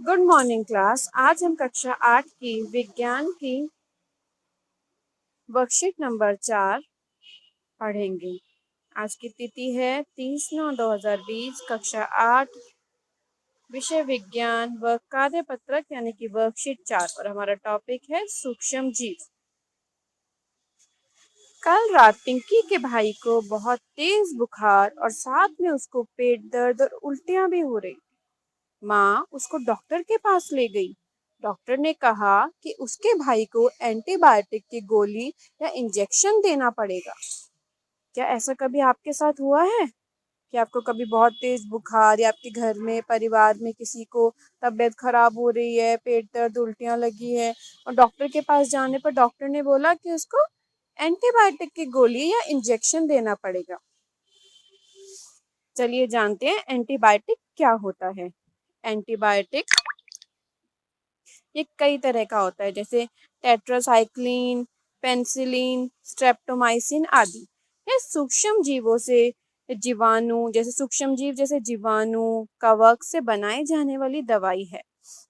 Good morning class. आज हम कक्षा 8 की विज्ञान की वर्कशीट नंबर 4 पढ़ेंगे। आज की तिथि है 30/9/2020, कक्षा 8, विषय विज्ञान व कार्य पत्रक यानी कि वर्कशीट 4 और हमारा टॉपिक है सूक्ष्म जीव। कल रात पिंकी के भाई को बहुत तेज बुखार और साथ में उसको पेट दर्द और उल्टियां भी हो रही। माँ उसको डॉक्टर के पास ले गई। डॉक्टर ने कहा कि उसके भाई को एंटीबायोटिक की गोली या इंजेक्शन देना पड़ेगा। क्या ऐसा कभी आपके साथ हुआ है कि आपको कभी बहुत तेज बुखार या आपके घर में परिवार में किसी को तबीयत खराब हो रही है, पेट दर्द, उल्टियां लगी है और डॉक्टर के पास जाने पर डॉक्टर ने बोला कि उसको एंटीबायोटिक की गोली या इंजेक्शन देना पड़ेगा। चलिए जानते हैं एंटीबायोटिक क्या होता है। एंटीबायोटिक ये कई तरह का होता है, जैसे टेट्रासाइक्लिन, पेनिसिलिन, स्ट्रेप्टोमाइसिन आदि। ये सूक्ष्म जीवों से सूक्ष्म जीव जैसे जीवाणु, कवक से बनाई जाने वाली दवाई है।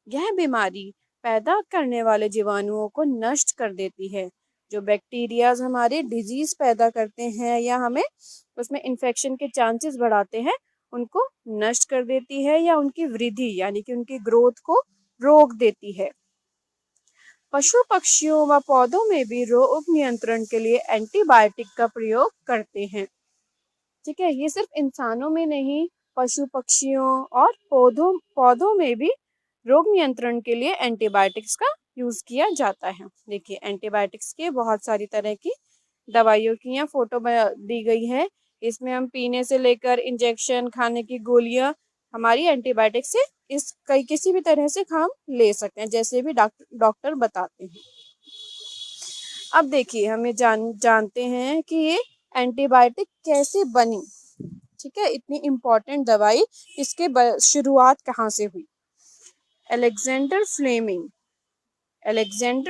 यह बीमारी पैदा करने वाले जीवाणुओं को नष्ट कर देती है। जो बैक्टीरियाज हमारे डिजीज पैदा करते हैं या हमें उसमें इन्फेक्शन के चांसेस बढ़ाते हैं, उनको नष्ट कर देती है या उनकी वृद्धि यानी कि उनकी ग्रोथ को रोक देती है। पशु पक्षियों व पौधों में भी रोग नियंत्रण के लिए एंटीबायोटिक का प्रयोग करते हैं। ठीक है, ये सिर्फ इंसानों में नहीं, पशु पक्षियों और पौधों में भी रोग नियंत्रण के लिए एंटीबायोटिक्स का यूज किया जाता है। देखिए, एंटीबायोटिक्स के बहुत सारी तरह की दवाइयों की यहाँ फोटो दी गई है। इसमें हम पीने से लेकर इंजेक्शन, खाने की गोलियां, हमारी एंटीबायोटिक से किसी भी तरह से हम ले सकते हैं, जैसे भी डॉक्टर बताते हैं। अब देखिए, हमें जानते हैं कि ये एंटीबायोटिक कैसे बनी। ठीक है, इतनी इम्पोर्टेंट दवाई, इसके शुरुआत कहाँ से हुई। अलेक्जेंडर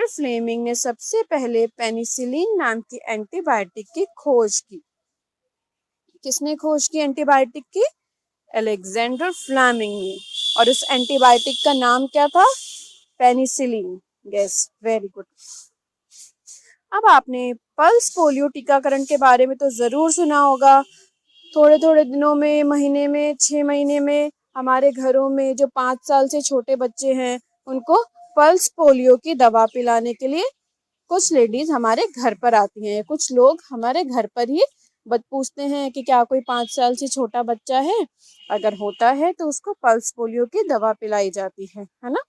फ्लेमिंग ने सबसे पहले पेनिसिलिन नाम की एंटीबायोटिक की खोज की। किसने खोज की एंटीबायोटिक की? अलेक्जेंडर फ्लेमिंग ने। और उस एंटीबायोटिक का नाम क्या था? पेनिसिलिन। Yes, very good. अब आपने पल्स पोलियो टीकाकरण के बारे में तो जरूर सुना होगा। थोड़े थोड़े दिनों में, महीने में, 6 महीने में हमारे घरों में जो 5 साल से छोटे बच्चे हैं, उनको पल्स पोलियो की दवा पिलाने के लिए कुछ लेडीज हमारे घर पर आती हैं। कुछ लोग हमारे घर पर ही पूछते हैं कि क्या कोई 5 साल से छोटा बच्चा है, अगर होता है तो उसको पल्स पोलियो की दवा पिलाई जाती है ना।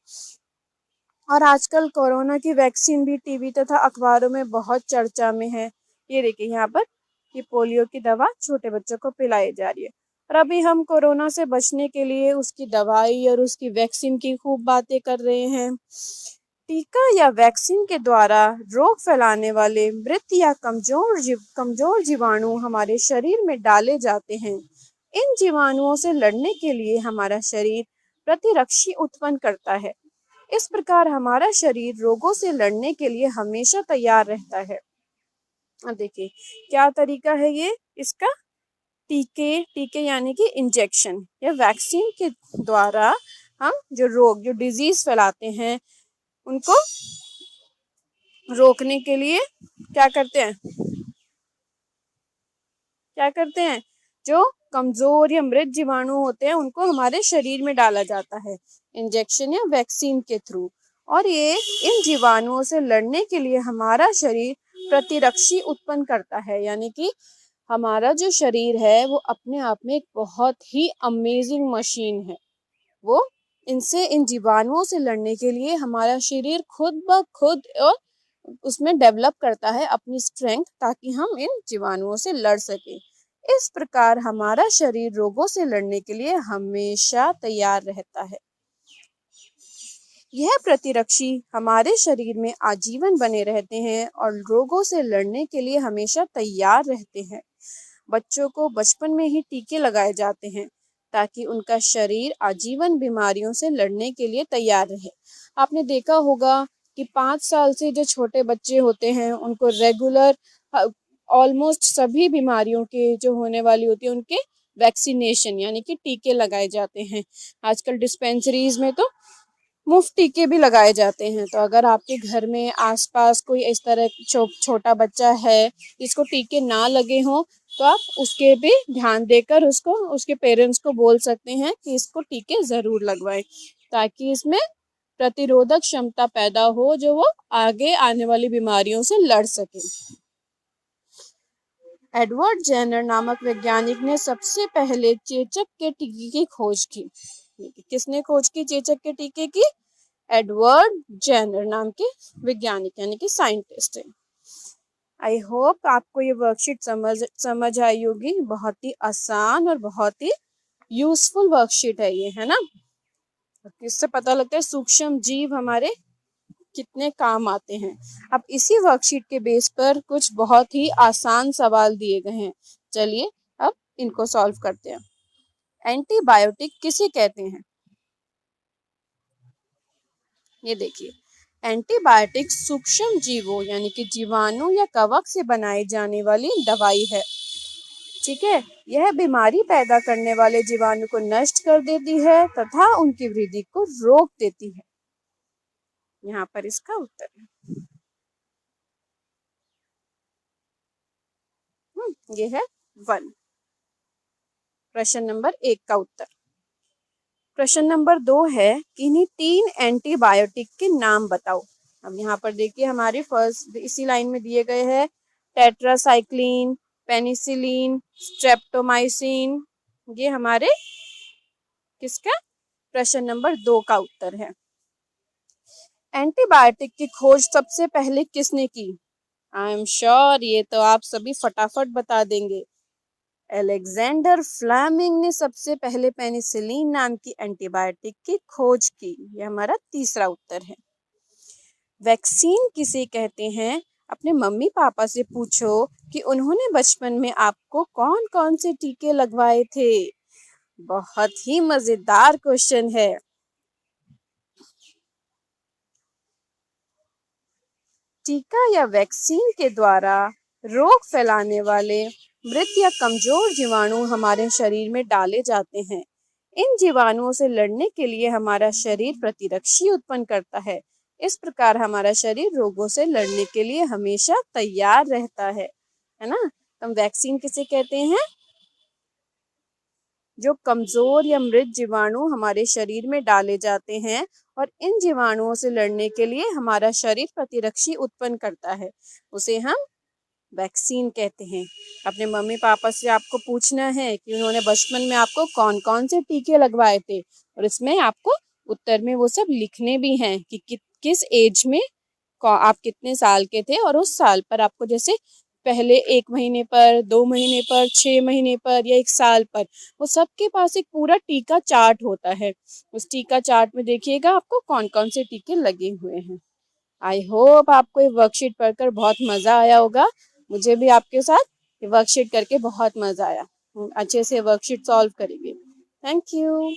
और आजकल कोरोना की वैक्सीन भी टीवी तथा अखबारों में बहुत चर्चा में है। ये देखिए यहाँ पर, ये पोलियो की दवा छोटे बच्चों को पिलाई जा रही है। और अभी हम कोरोना से बचने के लिए उसकी दवाई और उसकी वैक्सीन की खूब बातें कर रहे हैं। टीका या वैक्सीन के द्वारा रोग फैलाने वाले मृत या कमजोर जीवाणु हमारे शरीर में डाले जाते हैं। इन जीवाणुओं से लड़ने के लिए हमारा शरीर प्रतिरक्षी उत्पन्न करता है। इस प्रकार हमारा शरीर रोगों से लड़ने के लिए हमेशा तैयार रहता है। अब देखिए क्या तरीका है ये इसका। टीके यानी कि इंजेक्शन या वैक्सीन के द्वारा हम जो डिजीज फैलाते हैं, उनको रोकने के लिए क्या करते हैं, जो कमजोर या मृत जीवाणु होते हैं उनको हमारे शरीर में डाला जाता है इंजेक्शन या वैक्सीन के थ्रू। और ये इन जीवाणुओं से लड़ने के लिए हमारा शरीर प्रतिरक्षी उत्पन्न करता है, यानी कि हमारा जो शरीर है वो अपने आप में एक बहुत ही अमेजिंग मशीन है। वो इन जीवाणुओं से लड़ने के लिए हमारा शरीर खुद ब खुद और उसमें डेवलप करता है अपनी स्ट्रेंथ, ताकि हम इन जीवाणुओं से लड़ सके। इस प्रकार हमारा शरीर रोगों से लड़ने के लिए हमेशा तैयार रहता है। यह प्रतिरक्षी हमारे शरीर में आजीवन बने रहते हैं और रोगों से लड़ने के लिए हमेशा तैयार रहते हैं। बच्चों को बचपन में ही टीके लगाए जाते हैं ताकि उनका शरीर आजीवन बीमारियों से लड़ने के लिए तैयार रहे। आपने देखा होगा कि 5 साल से जो छोटे बच्चे होते हैं उनको रेगुलर ऑलमोस्ट सभी बीमारियों के जो होने वाली होती है उनके वैक्सीनेशन यानी कि टीके लगाए जाते हैं। आजकल डिस्पेंसरीज में तो मुफ्त टीके भी लगाए जाते हैं। तो अगर आपके घर में आसपास कोई इस तरह छोटा बच्चा है जिसको टीके ना लगे हों, तो आप उसके भी ध्यान देकर उसको उसके पेरेंट्स को बोल सकते हैं कि इसको टीके ज़रूर लगवाएं, ताकि इसमें प्रतिरोधक क्षमता पैदा हो जो वो आगे आने वाली बीमारियों से लड़ सके। एडवर्ड जेनर नामक वैज्ञानिक ने सबसे पहले चेचक के टीके की खोज की। किसने खोज की चेचक के टीके की? एडवर्ड जेनर नाम के वैज्ञानिक यानी कि साइंटिस्ट है। आई होप आपको ये वर्कशीट समझ आई होगी। बहुत ही आसान और बहुत ही यूजफुल वर्कशीट है ये, है ना। इससे पता लगता है सूक्ष्म जीव हमारे कितने काम आते हैं। अब इसी वर्कशीट के बेस पर कुछ बहुत ही आसान सवाल दिए गए हैं। चलिए अब इनको सॉल्व करते हैं। एंटीबायोटिक किसे कहते हैं? ये देखिए, एंटीबायोटिक सूक्ष्म जीवों यानी कि जीवाणु या कवक से बनाई जाने वाली दवाई है। ठीक है, यह बीमारी पैदा करने वाले जीवाणु को नष्ट कर देती है तथा उनकी वृद्धि को रोक देती है। यहाँ पर इसका उत्तर है। ये है 1, प्रश्न नंबर 1 का उत्तर। प्रश्न नंबर 2 है, इन्हीं 3 एंटीबायोटिक के नाम बताओ। अब यहाँ पर देखिए हमारी फर्स्ट इसी लाइन में दिए गए हैं टेट्रासाइक्लिन, पेनिसिलिन, स्ट्रेप्टोमाइसिन। ये हमारे किसका? प्रश्न नंबर 2 का उत्तर है। एंटीबायोटिक की खोज सबसे पहले किसने की? आई एम श्योर ये तो आप सभी फटाफट बता देंगे। अलेक्जेंडर फ्लेमिंग ने सबसे पहले पेनिसिलिन नाम की एंटीबायोटिक की खोज की। यह हमारा तीसरा उत्तर है। वैक्सीन किसे कहते हैं? अपने मम्मी पापा से पूछो कि उन्होंने बचपन में आपको कौन कौन से टीके लगवाए थे। बहुत ही मजेदार क्वेश्चन है। टीका या वैक्सीन के द्वारा रोग फैलाने वाले मृत या कमजोर जीवाणु हमारे शरीर में डाले जाते हैं। इन जीवाणुओं से लड़ने के लिए हमारा शरीर प्रतिरक्षी उत्पन्न करता है। इस प्रकार हमारा शरीर रोगों से लड़ने के लिए हमेशा तैयार रहता है ना। हम वैक्सीन किसे कहते हैं? जो कमजोर या मृत जीवाणु हमारे शरीर में डाले जाते हैं और इन जीवाणुओं से लड़ने के लिए हमारा शरीर प्रतिरक्षी उत्पन्न करता है, उसे हम वैक्सीन कहते हैं। अपने मम्मी पापा से आपको पूछना है कि उन्होंने बचपन में आपको कौन कौन से टीके लगवाए थे, और इसमें आपको उत्तर में वो सब लिखने भी हैं कि किस एज में आप कितने साल के थे, और उस साल पर आपको जैसे पहले 1 महीने पर, 2 महीने पर, 6 महीने पर या 1 साल पर, वो सबके पास एक पूरा टीका चार्ट होता है। उस टीका चार्ट में देखिएगा आपको कौन कौन से टीके लगे हुए हैं। आई होप आपको ये वर्कशीट पढ़कर बहुत मज़ा आया होगा। मुझे भी आपके साथ ये वर्कशीट करके बहुत मज़ा आया। अच्छे से वर्कशीट सॉल्व करेंगे। Thank you.